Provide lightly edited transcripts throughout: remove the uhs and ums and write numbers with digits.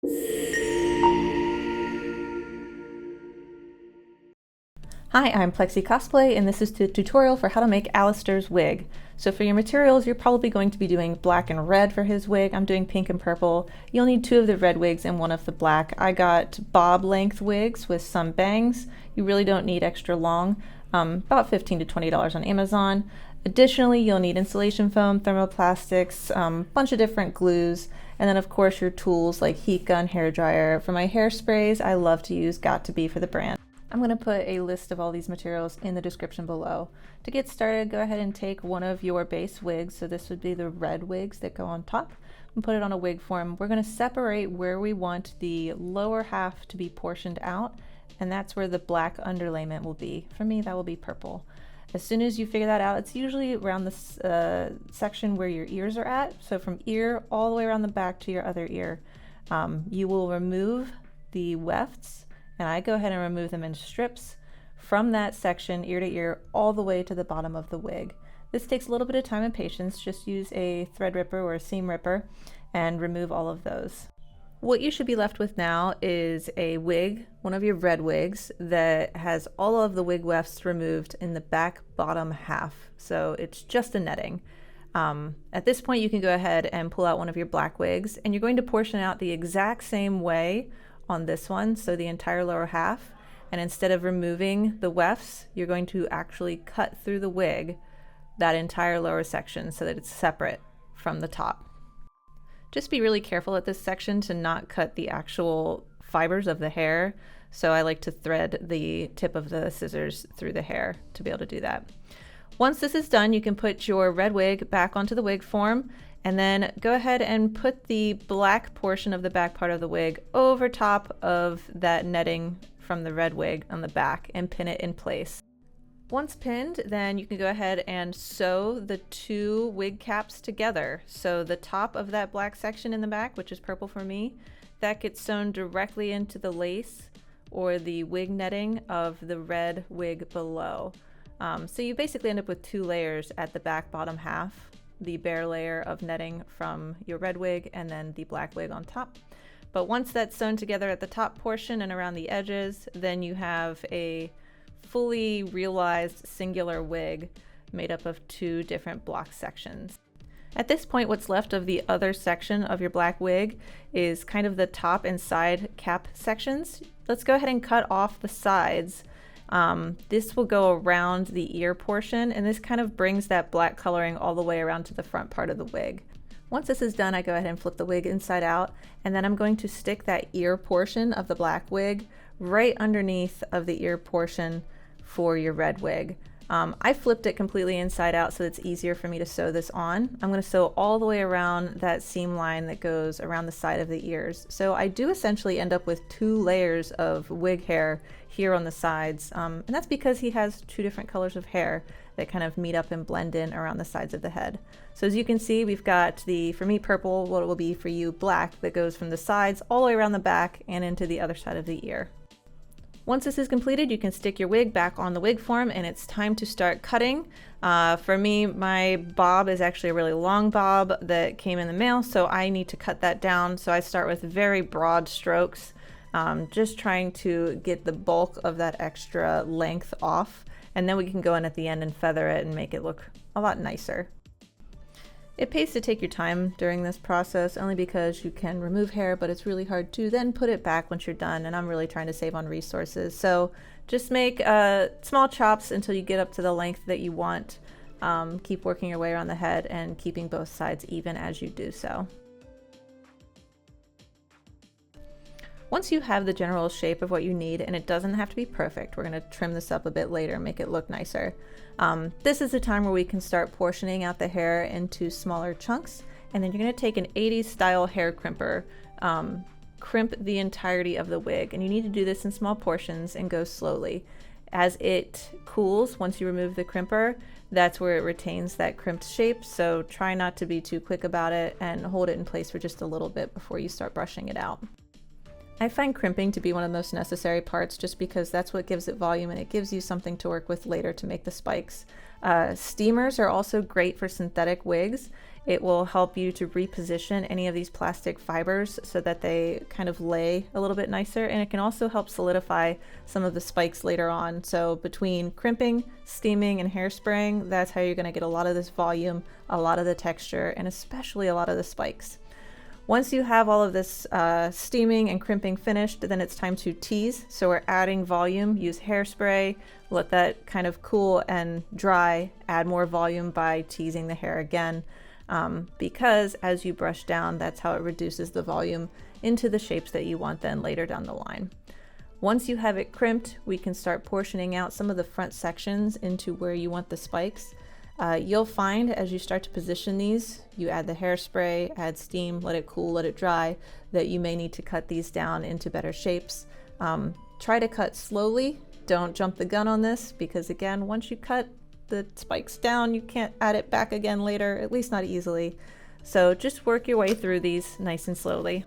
Hi, I'm Plexi Cosplay, and this is the tutorial for how to make Alastor's wig. So for your materials, you're probably going to be doing black and red for his wig. I'm doing pink and purple. You'll need 2 of the red wigs and 1 of the black. I got bob length wigs with some bangs. You really don't need extra long, about $15 to $20 on Amazon. Additionally, you'll need insulation foam, thermoplastics, bunch of different glues, and then of course your tools like heat gun, hair dryer. For my hairsprays, I love to use Got To Be for the brand. I'm going to put a list of all these materials in the description below. To get started, go ahead and take one of your base wigs, so this would be the red wigs that go on top, and put it on a wig form. We're going to separate where we want the lower half to be portioned out, and that's where the black underlayment will be. For me, that will be purple. As soon as you figure that out, it's usually around this section where your ears are at, so from ear all the way around the back to your other ear. You will remove the wefts, and I go ahead and remove them in strips from that section, ear to ear, all the way to the bottom of the wig. This takes a little bit of time and patience. Just use a thread ripper or a seam ripper and remove all of those. What you should be left with now is a wig, one of your red wigs, that has all of the wig wefts removed in the back bottom half. So it's just a netting. At this point, you can go ahead and pull out one of your black wigs, and you're going to portion out the exact same way on this one, so the entire lower half, and instead of removing the wefts, you're going to actually cut through the wig that entire lower section so that it's separate from the top. Just be really careful at this section to not cut the actual fibers of the hair, so I like to thread the tip of the scissors through the hair to be able to do that. Once this is done, you can put your red wig back onto the wig form, and then go ahead and put the black portion of the back part of the wig over top of that netting from the red wig on the back and pin it in place. Once pinned, then you can go ahead and sew the 2 wig caps together. So the top of that black section in the back, which is purple for me, that gets sewn directly into the lace or the wig netting of the red wig below. So you basically end up with 2 layers at the back bottom half. The bare layer of netting from your red wig and then the black wig on top. But once that's sewn together at the top portion and around the edges, then you have a fully realized singular wig made up of 2 different block sections. At this point, what's left of the other section of your black wig is kind of the top and side cap sections. Let's go ahead and cut off the sides. This will go around the ear portion, and this kind of brings that black coloring all the way around to the front part of the wig. Once this is done, I go ahead and flip the wig inside out, and then I'm going to stick that ear portion of the black wig right underneath of the ear portion for your red wig. I flipped it completely inside out so it's easier for me to sew this on. I'm going to sew all the way around that seam line that goes around the side of the ears. So I do essentially end up with 2 layers of wig hair here on the sides, and that's because he has 2 different colors of hair that kind of meet up and blend in around the sides of the head. So as you can see, we've got the, for me, purple, what it will be for you, black, that goes from the sides all the way around the back and into the other side of the ear. Once this is completed, you can stick your wig back on the wig form, and it's time to start cutting. For me, my bob is actually a really long bob that came in the mail, so I need to cut that down. So I start with very broad strokes, just trying to get the bulk of that extra length off, and then we can go in at the end and feather it and make it look a lot nicer. It pays to take your time during this process, only because you can remove hair, but it's really hard to then put it back once you're done, and I'm really trying to save on resources. So just make small chops until you get up to the length that you want. Keep working your way around the head and keeping both sides even as you do so. Once you have the general shape of what you need, and it doesn't have to be perfect, we're going to trim this up a bit later and make it look nicer. This is the time where we can start portioning out the hair into smaller chunks, and then you're going to take an 80s style hair crimper, crimp the entirety of the wig, and you need to do this in small portions and go slowly. As it cools, once you remove the crimper, that's where it retains that crimped shape, so try not to be too quick about it and hold it in place for just a little bit before you start brushing it out. I find crimping to be one of the most necessary parts just because that's what gives it volume and it gives you something to work with later to make the spikes. Steamers are also great for synthetic wigs. It will help you to reposition any of these plastic fibers so that they kind of lay a little bit nicer, and it can also help solidify some of the spikes later on. So between crimping, steaming, and hairspraying, that's how you're going to get a lot of this volume, a lot of the texture, and especially a lot of the spikes. Once you have all of this steaming and crimping finished, then it's time to tease. So we're adding volume, use hairspray, let that kind of cool and dry, add more volume by teasing the hair again. Because as you brush down, that's how it reduces the volume into the shapes that you want then later down the line. Once you have it crimped, we can start portioning out some of the front sections into where you want the spikes. You'll find as you start to position these, you add the hairspray, add steam, let it cool, let it dry, that you may need to cut these down into better shapes. Try to cut slowly. Don't jump the gun on this because again, once you cut the spikes down, you can't add it back again later, at least not easily. So just work your way through these nice and slowly.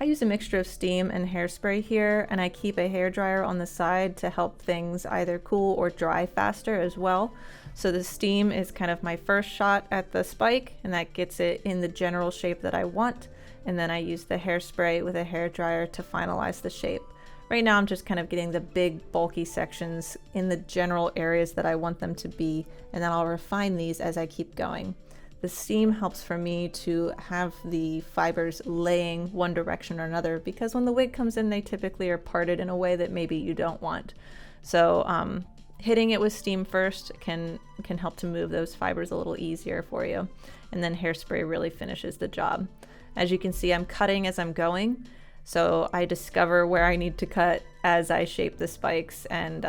I use a mixture of steam and hairspray here, and I keep a hairdryer on the side to help things either cool or dry faster as well. So the steam is kind of my first shot at the spike, and that gets it in the general shape that I want. And then I use the hairspray with a hairdryer to finalize the shape. Right now I'm just kind of getting the big bulky sections in the general areas that I want them to be, and then I'll refine these as I keep going. The steam helps for me to have the fibers laying one direction or another because when the wig comes in, they typically are parted in a way that maybe you don't want. So hitting it with steam first can help to move those fibers a little easier for you. And then hairspray really finishes the job. As you can see, I'm cutting as I'm going. So I discover where I need to cut as I shape the spikes, and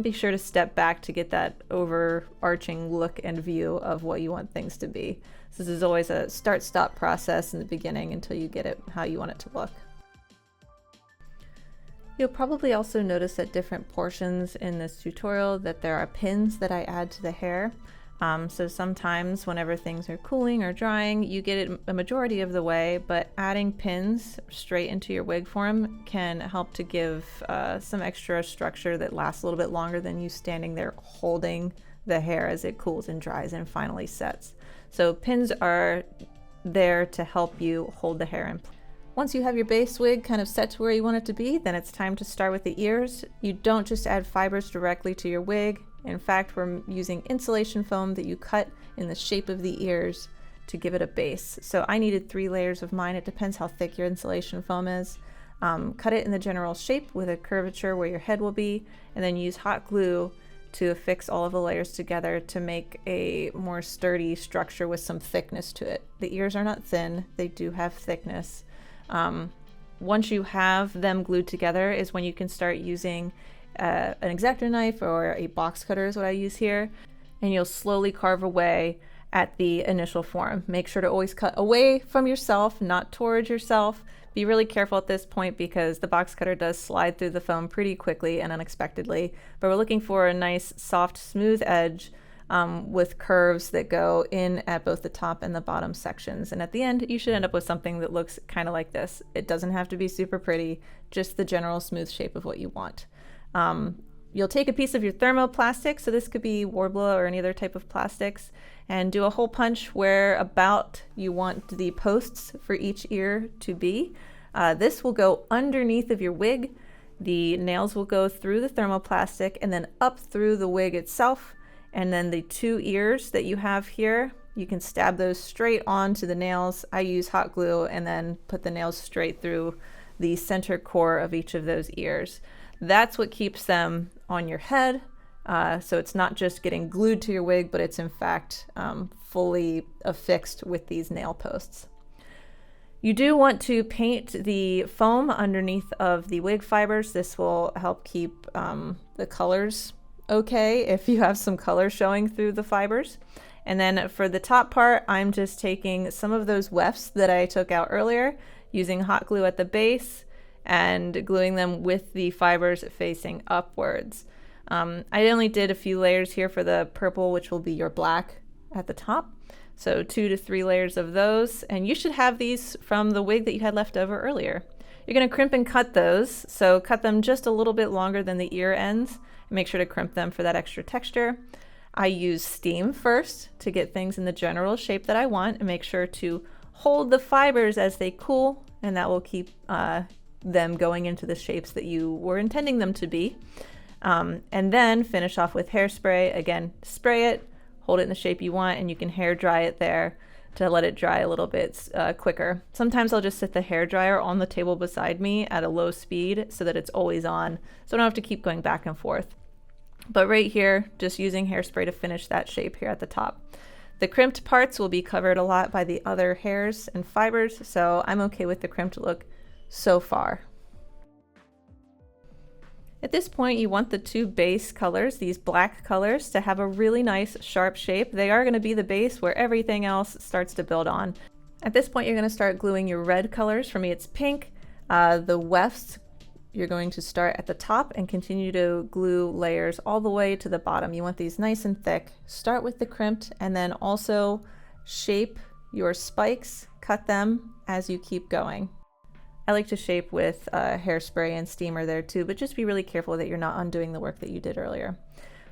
be sure to step back to get that overarching look and view of what you want things to be. So this is always a start-stop process in the beginning until you get it how you want it to look. You'll probably also notice at different portions in this tutorial that there are pins that I add to the hair. So sometimes whenever things are cooling or drying, you get it a majority of the way, but adding pins straight into your wig form can help to give some extra structure that lasts a little bit longer than you standing there holding the hair as it cools and dries and finally sets. So pins are there to help you hold the hair in place. Once you have your base wig kind of set to where you want it to be, then it's time to start with the ears. You don't just add fibers directly to your wig. In fact, we're using insulation foam that you cut in the shape of the ears to give it a base. So I needed 3 layers of mine. It depends how thick your insulation foam is. Cut it in the general shape with a curvature where your head will be, and then use hot glue to affix all of the layers together to make a more sturdy structure with some thickness to it. The ears are not thin, they do have thickness. Once you have them glued together is when you can start using an X-Acto knife or a box cutter is what I use here, and you'll slowly carve away at the initial form. Make sure to always cut away from yourself, not towards yourself. Be really careful at this point because the box cutter does slide through the foam pretty quickly and unexpectedly, but we're looking for a nice soft smooth edge with curves that go in at both the top and the bottom sections. And at the end, you should end up with something that looks kind of like this. It doesn't have to be super pretty, just the general smooth shape of what you want. You'll take a piece of your thermoplastic, so this could be Worbla or any other type of plastics, and do a hole punch where about you want the posts for each ear to be. This will go underneath of your wig. The nails will go through the thermoplastic and then up through the wig itself. And then the 2 ears that you have here, you can stab those straight onto the nails. I use hot glue and then put the nails straight through the center core of each of those ears. That's what keeps them on your head. So it's not just getting glued to your wig, but it's in fact fully affixed with these nail posts. You do want to paint the foam underneath of the wig fibers. This will help keep the colors okay if you have some color showing through the fibers. And then for the top part, I'm just taking some of those wefts that I took out earlier, using hot glue at the base and gluing them with the fibers facing upwards. I only did a few layers here for the purple, which will be your black at the top. So 2 to 3 layers of those, and you should have these from the wig that you had left over earlier. You're going to crimp and cut those, so cut them just a little bit longer than the ear ends. Make sure to crimp them for that extra texture. I use steam first to get things in the general shape that I want, and make sure to hold the fibers as they cool, and that will keep them going into the shapes that you were intending them to be. And then finish off with hairspray. Again, spray it, hold it in the shape you want, and you can hair dry it there to let it dry a little bit quicker. Sometimes I'll just set the hair dryer on the table beside me at a low speed so that it's always on, so I don't have to keep going back and forth. But right here, just using hairspray to finish that shape here at the top. The crimped parts will be covered a lot by the other hairs and fibers, so I'm okay with the crimped look so far. At this point, you want the two base colors, these black colors, to have a really nice sharp shape. They are going to be the base where everything else starts to build on. At this point, you're going to start gluing your red colors. For me, it's pink. The wefts, you're going to start at the top and continue to glue layers all the way to the bottom. You want these nice and thick. Start with the crimped and then also shape your spikes, cut them as you keep going. I like to shape with hairspray and steamer there too, but just be really careful that you're not undoing the work that you did earlier.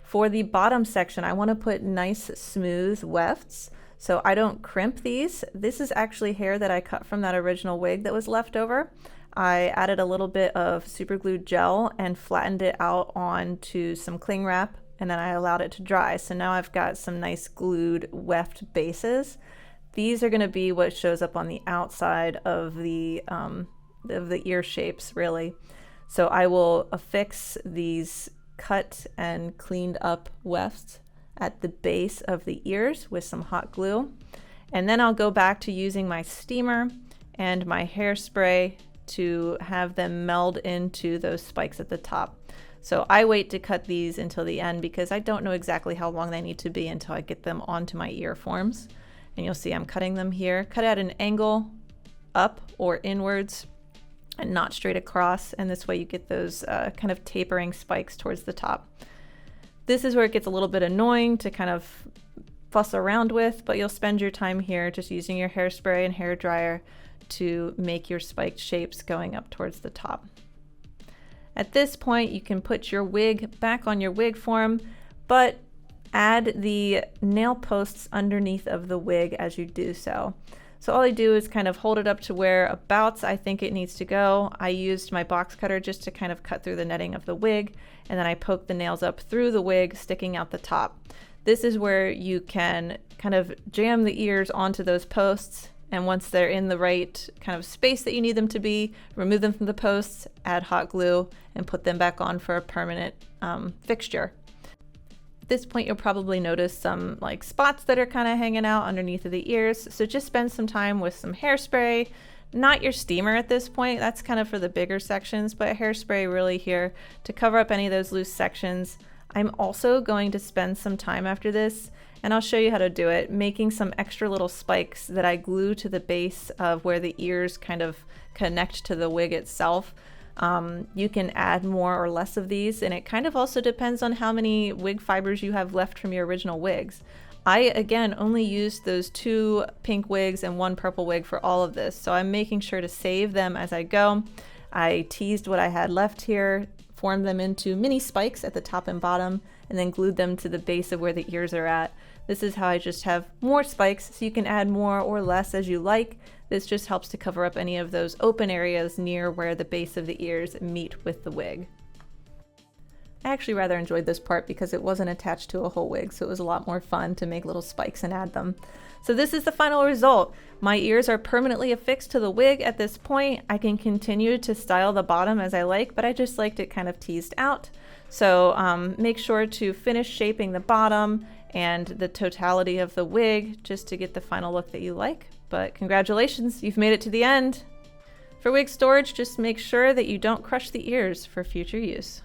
For the bottom section, I want to put nice smooth wefts, so I don't crimp these. This is actually hair that I cut from that original wig that was left over. I added a little bit of super glue gel and flattened it out onto some cling wrap, and then I allowed it to dry. So now I've got some nice glued weft bases. These are going to be what shows up on the outside of the ear shapes, really. So I will affix these cut and cleaned up wefts at the base of the ears with some hot glue. And then I'll go back to using my steamer and my hairspray to have them meld into those spikes at the top. So I wait to cut these until the end because I don't know exactly how long they need to be until I get them onto my ear forms. And you'll see I'm cutting them here. Cut at an angle up or inwards and not straight across, and this way you get those kind of tapering spikes towards the top. This is where it gets a little bit annoying to kind of fuss around with, but you'll spend your time here just using your hairspray and hair dryer to make your spiked shapes going up towards the top. At this point, you can put your wig back on your wig form, but add the nail posts underneath of the wig as you do so. So all I do is kind of hold it up to whereabouts I think it needs to go. I used my box cutter just to kind of cut through the netting of the wig, and then I poke the nails up through the wig, sticking out the top. This is where you can kind of jam the ears onto those posts, and once they're in the right kind of space that you need them to be, remove them from the posts, add hot glue, and put them back on for a permanent fixture. At this point, you'll probably notice some like spots that are kind of hanging out underneath of the ears. So just spend some time with some hairspray, not your steamer at this point. That's kind of for the bigger sections, but hairspray really here to cover up any of those loose sections. I'm also going to spend some time after this, and I'll show you how to do it, making some extra little spikes that I glue to the base of where the ears kind of connect to the wig itself. You can add more or less of these, and it kind of also depends on how many wig fibers you have left from your original wigs. I, again, only used those 2 pink wigs and 1 purple wig for all of this, so I'm making sure to save them as I go. I teased what I had left here, formed them into mini spikes at the top and bottom, and then glued them to the base of where the ears are at. This is how I just have more spikes, so you can add more or less as you like. This just helps to cover up any of those open areas near where the base of the ears meet with the wig. I actually rather enjoyed this part because it wasn't attached to a whole wig, so it was a lot more fun to make little spikes and add them. So this is the final result. My ears are permanently affixed to the wig at this point. I can continue to style the bottom as I like, but I just liked it kind of teased out. So make sure to finish shaping the bottom and the totality of the wig just to get the final look that you like. But congratulations, you've made it to the end. For wig storage, just make sure that you don't crush the ears for future use.